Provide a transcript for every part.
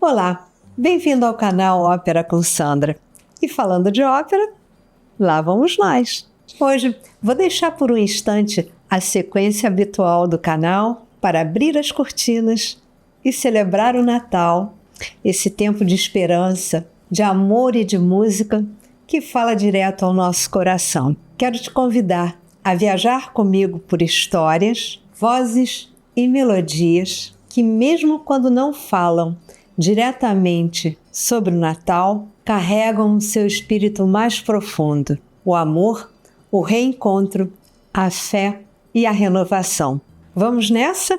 Olá, bem-vindo ao canal Ópera com Sandra. E falando de ópera, lá vamos nós. Hoje vou deixar por um instante a sequência habitual do canal para abrir as cortinas e celebrar o Natal, esse tempo de esperança, de amor e de música que fala direto ao nosso coração. Quero te convidar a viajar comigo por histórias, vozes e melodias que, mesmo quando não falam diretamente sobre o Natal, carregam o seu espírito mais profundo, o amor, o reencontro, a fé e a renovação. Vamos nessa?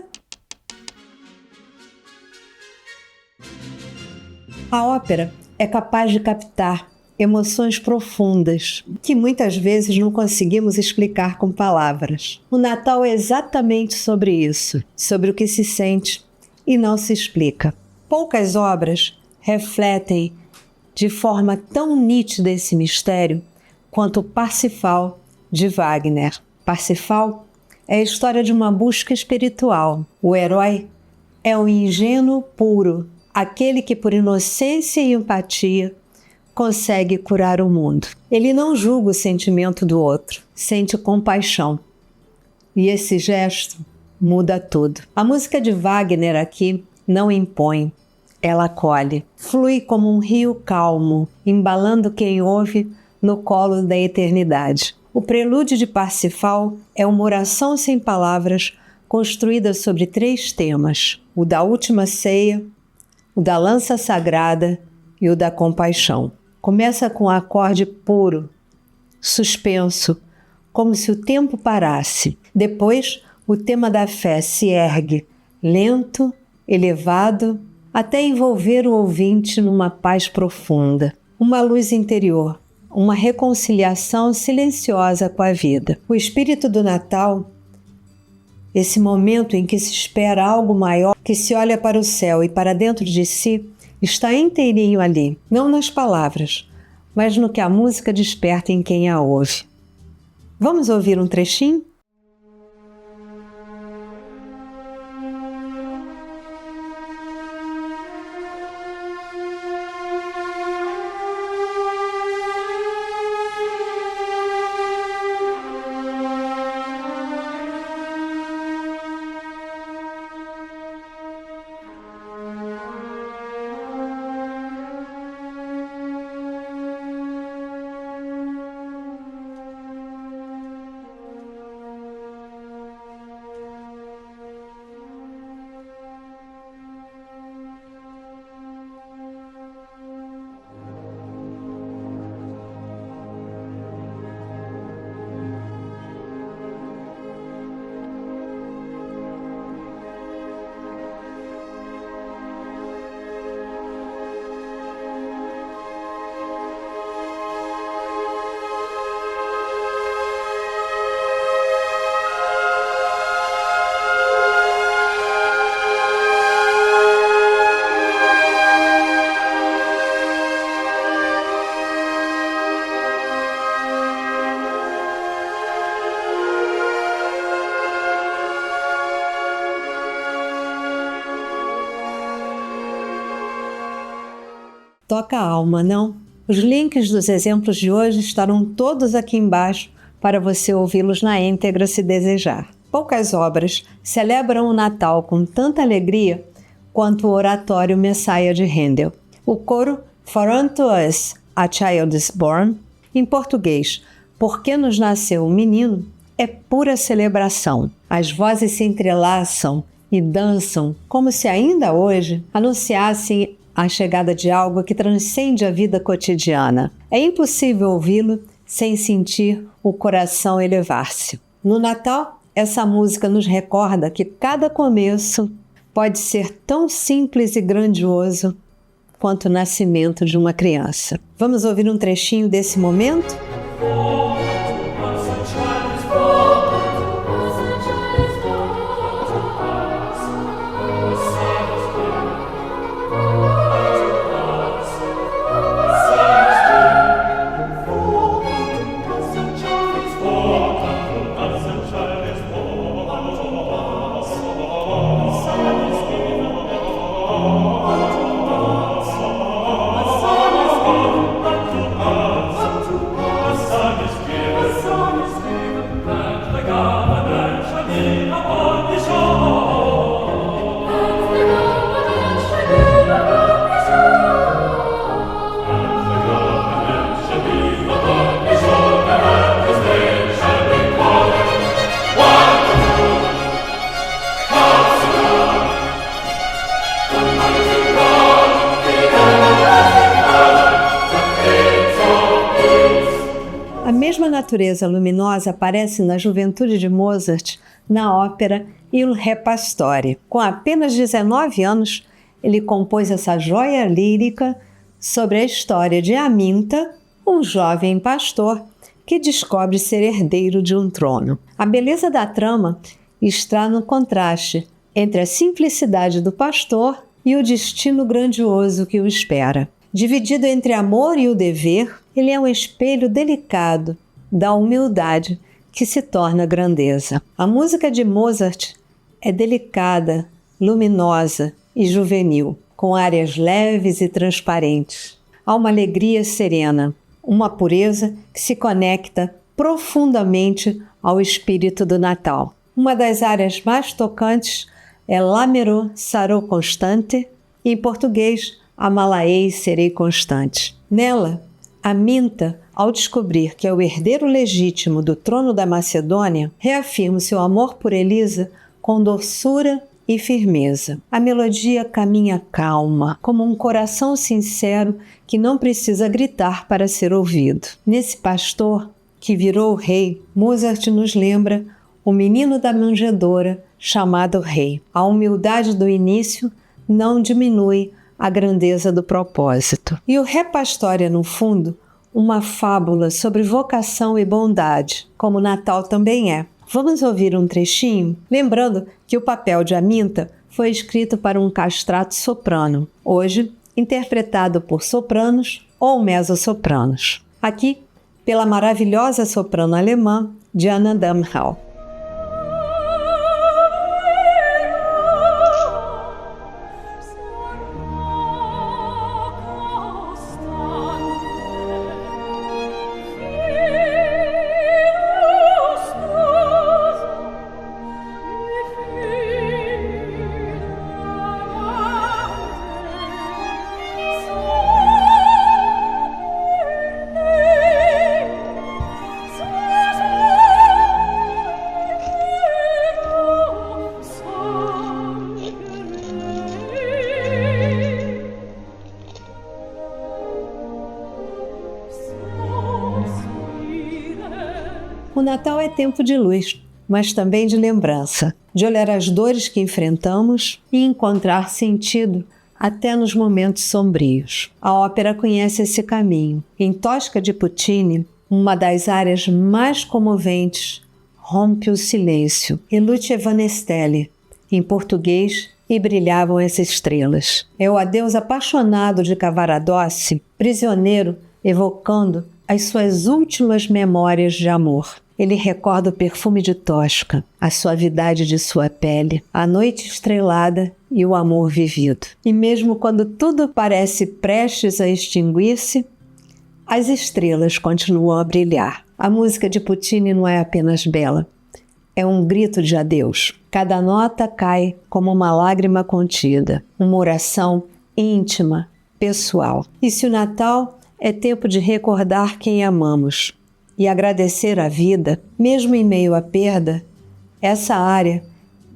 A ópera é capaz de captar emoções profundas que muitas vezes não conseguimos explicar com palavras. O Natal é exatamente sobre isso, sobre o que se sente e não se explica. Poucas obras refletem de forma tão nítida esse mistério quanto Parsifal de Wagner. Parsifal é a história de uma busca espiritual. O herói é um ingênuo puro, aquele que por inocência e empatia consegue curar o mundo. Ele não julga o sentimento do outro, sente compaixão. E esse gesto muda tudo. A música de Wagner aqui não impõe, ela acolhe. Flui como um rio calmo, embalando quem ouve no colo da eternidade. O prelúdio de Parsifal é uma oração sem palavras construída sobre 3 temas: o da última ceia, o da lança sagrada e o da compaixão. Começa com um acorde puro, suspenso, como se o tempo parasse. Depois, o tema da fé se ergue, lento, elevado, até envolver o ouvinte numa paz profunda, uma luz interior, uma reconciliação silenciosa com a vida. O espírito do Natal, esse momento em que se espera algo maior, que se olha para o céu e para dentro de si, está inteirinho ali, não nas palavras, mas no que a música desperta em quem a ouve. Vamos ouvir um trechinho? Toca a alma, não? Os links dos exemplos de hoje estarão todos aqui embaixo para você ouvi-los na íntegra se desejar. Poucas obras celebram o Natal com tanta alegria quanto o oratório Messiah de Handel. O coro For Unto Us a Child is Born, em português, Porque nos nasceu um menino, é pura celebração. As vozes se entrelaçam e dançam como se ainda hoje anunciassem a chegada de algo que transcende a vida cotidiana. É impossível ouvi-lo sem sentir o coração elevar-se. No Natal, essa música nos recorda que cada começo pode ser tão simples e grandioso quanto o nascimento de uma criança. Vamos ouvir um trechinho desse momento? mesma natureza luminosa aparece na juventude de Mozart na ópera Il Re Pastore. Com apenas 19 anos, ele compôs essa joia lírica sobre a história de Aminta, um jovem pastor que descobre ser herdeiro de um trono. A beleza da trama está no contraste entre a simplicidade do pastor e o destino grandioso que o espera. Dividido entre amor e o dever, ele é um espelho delicado da humildade que se torna grandeza. A música de Mozart é delicada, luminosa e juvenil, com áreas leves e transparentes. Há uma alegria serena, uma pureza que se conecta profundamente ao espírito do Natal. Uma das áreas mais tocantes é L'Amero sarò constante, e em português, Amá-la-ei serei constante. Nela, Aminta, ao descobrir que é o herdeiro legítimo do trono da Macedônia, reafirma seu amor por Elisa com doçura e firmeza. A melodia caminha calma, como um coração sincero que não precisa gritar para ser ouvido. Nesse pastor que virou rei, Mozart nos lembra o menino da manjedoura chamado rei. A humildade do início não diminui a grandeza do propósito. E o Re Pastore é, no fundo, uma fábula sobre vocação e bondade, como o Natal também é. Vamos ouvir um trechinho? Lembrando que o papel de Aminta foi escrito para um castrato soprano, hoje interpretado por sopranos ou mezzo-sopranos. Aqui, pela maravilhosa soprano alemã Diana Damhall. O Natal é tempo de luz, mas também de lembrança, de olhar as dores que enfrentamos e encontrar sentido até nos momentos sombrios. A ópera conhece esse caminho. Em Tosca de Puccini, uma das áreas mais comoventes rompe o silêncio. E Luce Vanestelle, em português, E Brilhavam as Estrelas. É o adeus apaixonado de Cavaradossi, prisioneiro, evocando as suas últimas memórias de amor. Ele recorda o perfume de Tosca, a suavidade de sua pele, a noite estrelada e o amor vivido. E mesmo quando tudo parece prestes a extinguir-se, as estrelas continuam a brilhar. A música de Puccini não é apenas bela, é um grito de adeus. Cada nota cai como uma lágrima contida, uma oração íntima, pessoal. E se o Natal é tempo de recordar quem amamos e agradecer a vida, mesmo em meio à perda, essa área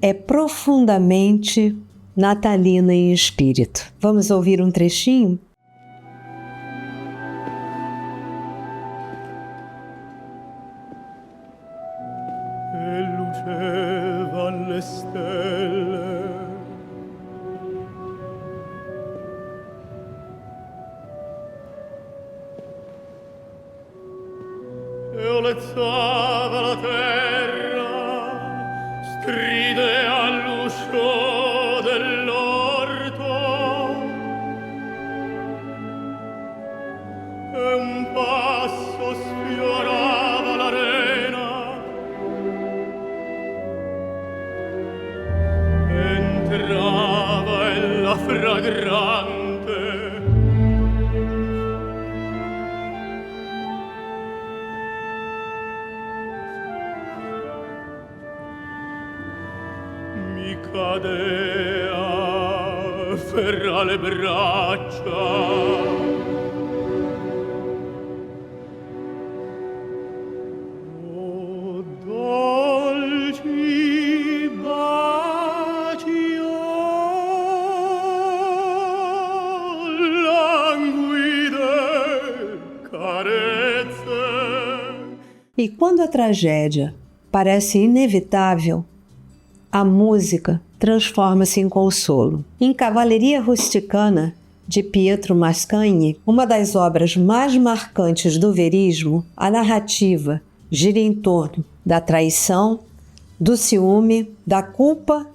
é profundamente natalina em espírito. Vamos ouvir um trechinho? Olezzava la terra, stride all'uscio dell'orto, e un passo sfiorava l'arena, entrava ella fragrante. Cadea, ferra le braccia. Oh, dolci baci, oh, languide carezze, E quando a tragédia parece inevitável, a música transforma-se em consolo. Em Cavalleria Rusticana, de Pietro Mascagni, uma das obras mais marcantes do verismo, a narrativa gira em torno da traição, do ciúme, da culpa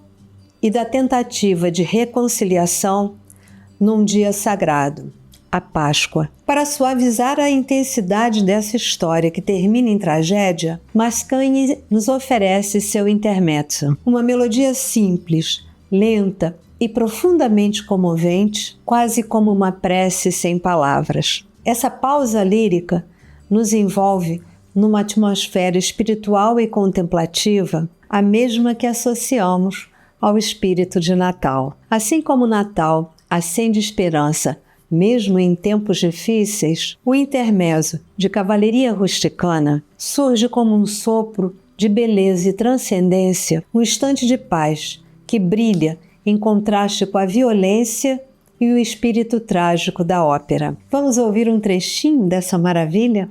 e da tentativa de reconciliação num dia sagrado, a Páscoa. Para suavizar a intensidade dessa história que termina em tragédia, Mascagni nos oferece seu intermezzo, uma melodia simples, lenta e profundamente comovente, quase como uma prece sem palavras. Essa pausa lírica nos envolve numa atmosfera espiritual e contemplativa, a mesma que associamos ao espírito de Natal. Assim como o Natal acende esperança, mesmo em tempos difíceis, o intermezzo de Cavalleria Rusticana surge como um sopro de beleza e transcendência, um instante de paz que brilha em contraste com a violência e o espírito trágico da ópera. Vamos ouvir um trechinho dessa maravilha?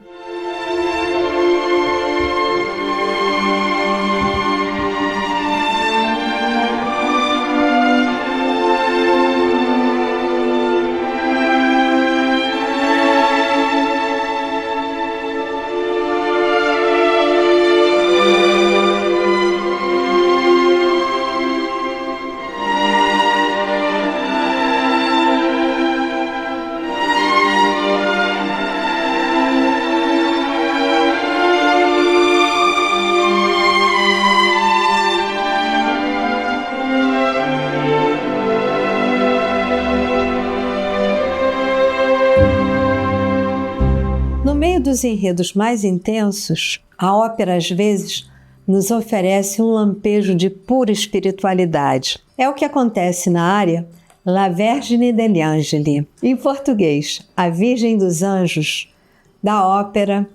Dos enredos mais intensos, a ópera às vezes nos oferece um lampejo de pura espiritualidade. É o que acontece na área La Vergine degli Angeli, em português, A Virgem dos Anjos, da ópera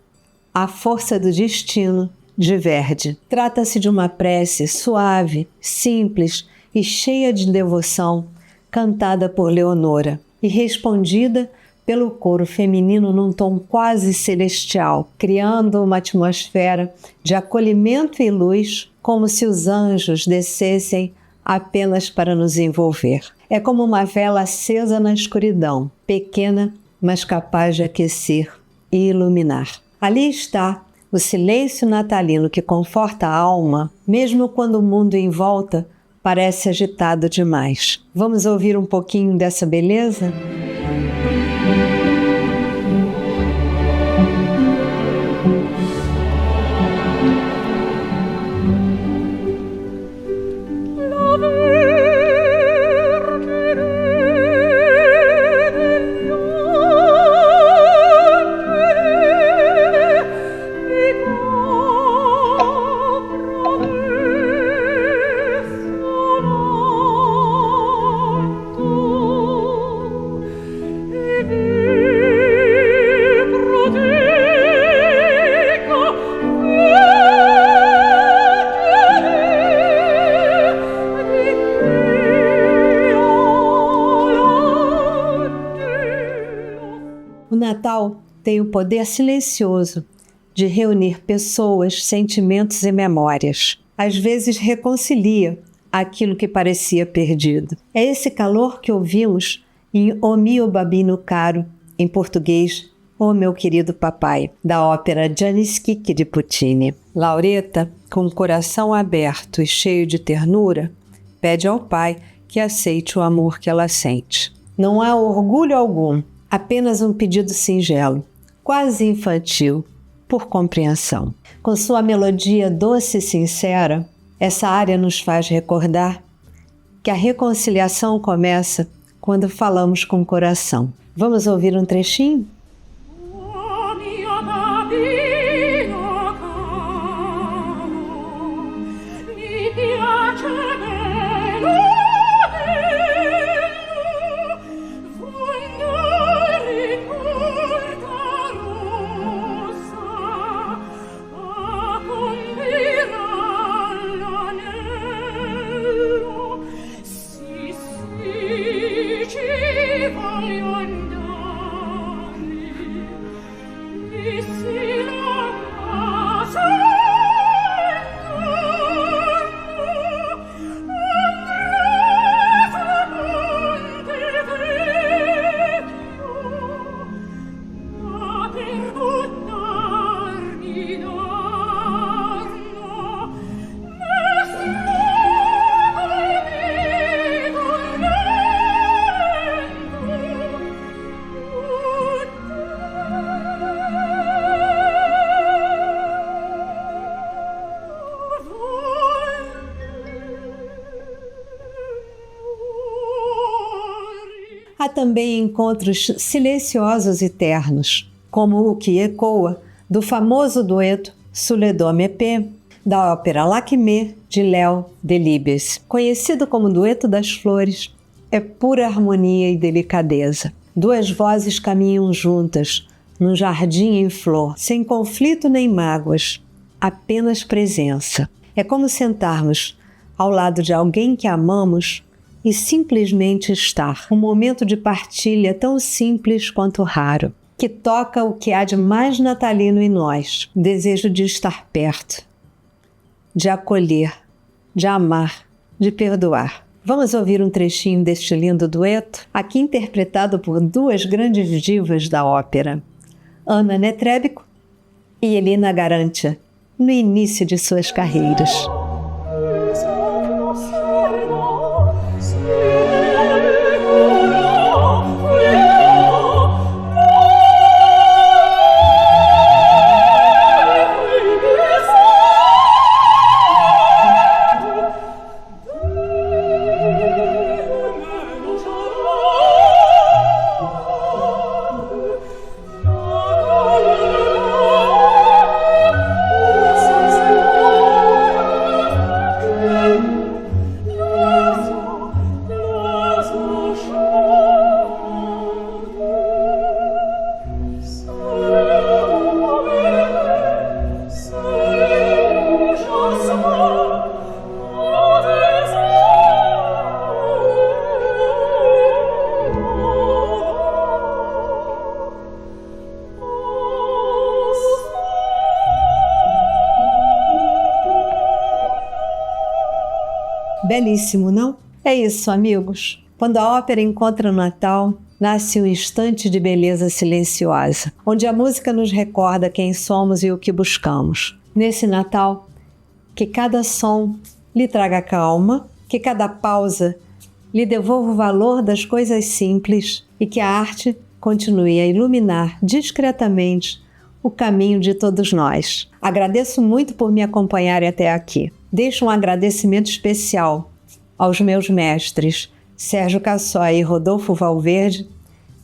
A Força do Destino, de Verdi. Trata-se de uma prece suave, simples e cheia de devoção, cantada por Leonora e respondida pelo coro feminino num tom quase celestial, criando uma atmosfera de acolhimento e luz, como se os anjos descessem apenas para nos envolver. É como uma vela acesa na escuridão, pequena, mas capaz de aquecer e iluminar. Ali está o silêncio natalino que conforta a alma, mesmo quando o mundo em volta parece agitado demais. Vamos ouvir um pouquinho dessa beleza? O Natal tem o poder silencioso de reunir pessoas, sentimentos e memórias. Às vezes reconcilia aquilo que parecia perdido. É esse calor que ouvimos em O mio babino caro, em português, O meu querido papai, da ópera Gianni Schicchi de Puccini. Lauretta, com o coração aberto e cheio de ternura, pede ao pai que aceite o amor que ela sente. Não há orgulho algum, apenas um pedido singelo, quase infantil, por compreensão. Com sua melodia doce e sincera, essa área nos faz recordar que a reconciliação começa quando falamos com o coração. Vamos ouvir um trechinho? Voglio andare Há também encontros silenciosos e ternos, como o que ecoa do famoso dueto Sous les deux me paix, da ópera Lakmé, de Léo Delibes. Conhecido como Dueto das Flores, é pura harmonia e delicadeza. Duas vozes caminham juntas, num jardim em flor, sem conflito nem mágoas, apenas presença. É como sentarmos ao lado de alguém que amamos e simplesmente estar. Um momento de partilha tão simples quanto raro, que toca o que há de mais natalino em nós, o desejo de estar perto, de acolher, de amar, de perdoar. Vamos ouvir um trechinho deste lindo dueto, aqui interpretado por duas grandes divas da ópera, Anna Netrebko e Elina Garantia, no início de suas carreiras. Belíssimo, não? É isso, amigos. Quando a ópera encontra o Natal, nasce um instante de beleza silenciosa, onde a música nos recorda quem somos e o que buscamos. Nesse Natal, que cada som lhe traga calma, que cada pausa lhe devolva o valor das coisas simples e que a arte continue a iluminar discretamente o caminho de todos nós. Agradeço muito por me acompanharem até aqui. Deixo um agradecimento especial aos meus mestres, Sérgio Cassói e Rodolfo Valverde,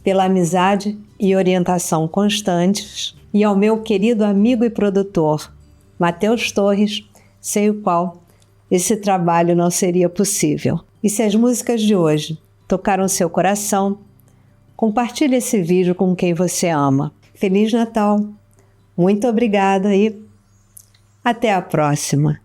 pela amizade e orientação constantes, e ao meu querido amigo e produtor, Matheus Torres, sem o qual esse trabalho não seria possível. E se as músicas de hoje tocaram seu coração, compartilhe esse vídeo com quem você ama. Feliz Natal! Muito obrigada e até a próxima!